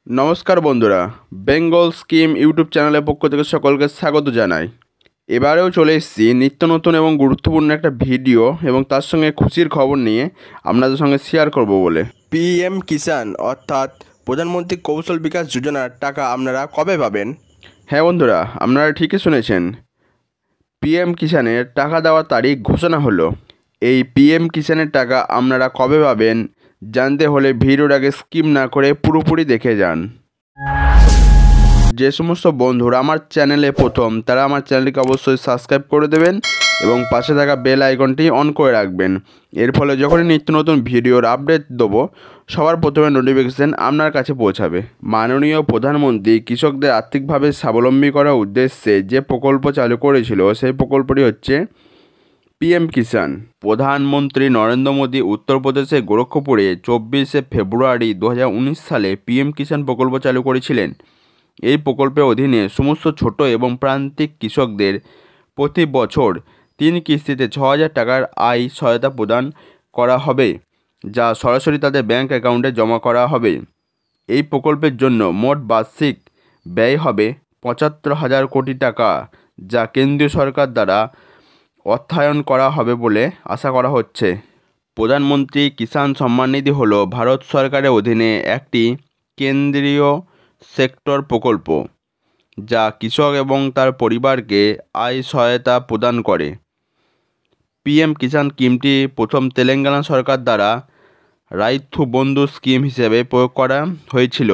নমস্কার বন্ধুরা, Bengal scheme YouTube চ্যানেলের পক্ষ থেকে সকলকে স্বাগত জানাই। এবারেও চলে এসেছি নিত্য নতুন এবং গুরুত্বপূর্ণ একটা ভিডিও এবং তার সঙ্গে খুশির খবর নিয়ে আপনাদের সঙ্গে শেয়ার করব বলে। পিএম কিষাণ অর্থাৎ প্রধানমন্ত্রী কৌশল বিকাশ যোজনার টাকা আপনারা কবে পাবেন? হ্যাঁ বন্ধুরা, আপনারা ঠিকই শুনেছেন, পিএম কিষাণের টাকা দেওয়ার তারিখ ঘোষণা হলো। এই পিএম কিষাণের টাকা আপনারা কবে পাবেন জানতে হলে ভিডিওটাকে স্কিপ না করে পুরোপুরি দেখে যান। যে সমস্ত বন্ধুরা আমার চ্যানেলে প্রথম, তারা আমার চ্যানেলটিকে অবশ্যই সাবস্ক্রাইব করে দেবেন এবং পাশে থাকা বেল আইকনটি অন করে রাখবেন। এর ফলে যখনই নিত্য নতুন ভিডিওর আপডেট দেবো, সবার প্রথমে নোটিফিকেশান আপনার কাছে পৌঁছাবে। মাননীয় প্রধানমন্ত্রী কৃষকদের আর্থিকভাবে স্বাবলম্বী করার উদ্দেশ্যে যে প্রকল্প চালু করেছিল, সেই প্রকল্পটি হচ্ছে পিএম কিষাণ। প্রধানমন্ত্রী নরেন্দ্র মোদী উত্তরপ্রদেশের গোরক্ষপুরে 24শে ফেব্রুয়ারি 2019 সালে পিএম কিষাণ প্রকল্প চালু করেছিলেন। এই প্রকল্পের অধীনে সমস্ত ছোট এবং প্রান্তিক কৃষকদের প্রতি বছর 3 কিস্তিতে 6,000 টাকার আয় সহায়তা প্রদান করা হবে, যা সরাসরি তাদের ব্যাংক অ্যাকাউন্টে জমা করা হবে। এই প্রকল্পের জন্য মোট বার্ষিক ব্যয় হবে 75,000 কোটি টাকা, যা কেন্দ্রীয় সরকার দ্বারা অর্থায়ন করা হবে বলে আশা করা হচ্ছে। প্রধানমন্ত্রী কিষাণ সম্মান নিধি হল ভারত সরকারের অধীনে একটি কেন্দ্রীয় সেক্টর প্রকল্প, যা কৃষক এবং তার পরিবারকে আয় সহায়তা প্রদান করে। পিএম কিষাণ স্কিমটি প্রথম তেলেঙ্গানা সরকার দ্বারা রাইথু বন্ধু স্কিম হিসেবে প্রয়োগ করা হয়েছিল,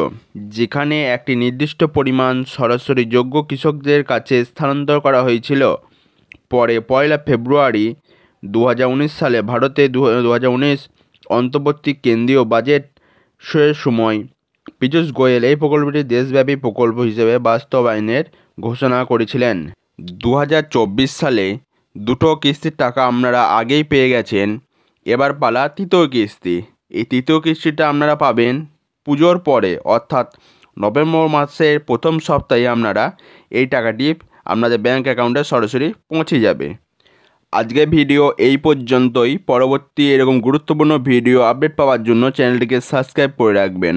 যেখানে একটি নির্দিষ্ট পরিমাণ সরাসরি যোগ্য কৃষকদের কাছে স্থানান্তর করা হয়েছিল। পরে 1 ফেব্রুয়ারি 2019 সালে ভারতে 2019 অন্তর্বর্তী কেন্দ্রীয় বাজেট সময় পীযূষ গোয়েল এই প্রকল্পটি দেশব্যাপী প্রকল্প হিসেবে বাস্তবায়নের ঘোষণা করেছিলেন। 2024 সালে 2টো কিস্তির টাকা আপনারা আগেই পেয়ে গেছেন। এবার পালা তৃতীয় কিস্তি। এই তৃতীয় কিস্তিটা আপনারা পাবেন পুজোর পরে, অর্থাৎ নভেম্বর মাসের প্রথম সপ্তাহে আপনারা এই টাকাটি আপনাদের ব্যাংক অ্যাকাউন্টে সরাসরি পৌঁছে যাবে। আজকের ভিডিও এই পর্যন্তই। পরবর্তী এরকম গুরুত্বপূর্ণ ভিডিও আপডেট পাওয়ার জন্য চ্যানেলটিকে সাবস্ক্রাইব করে রাখবেন।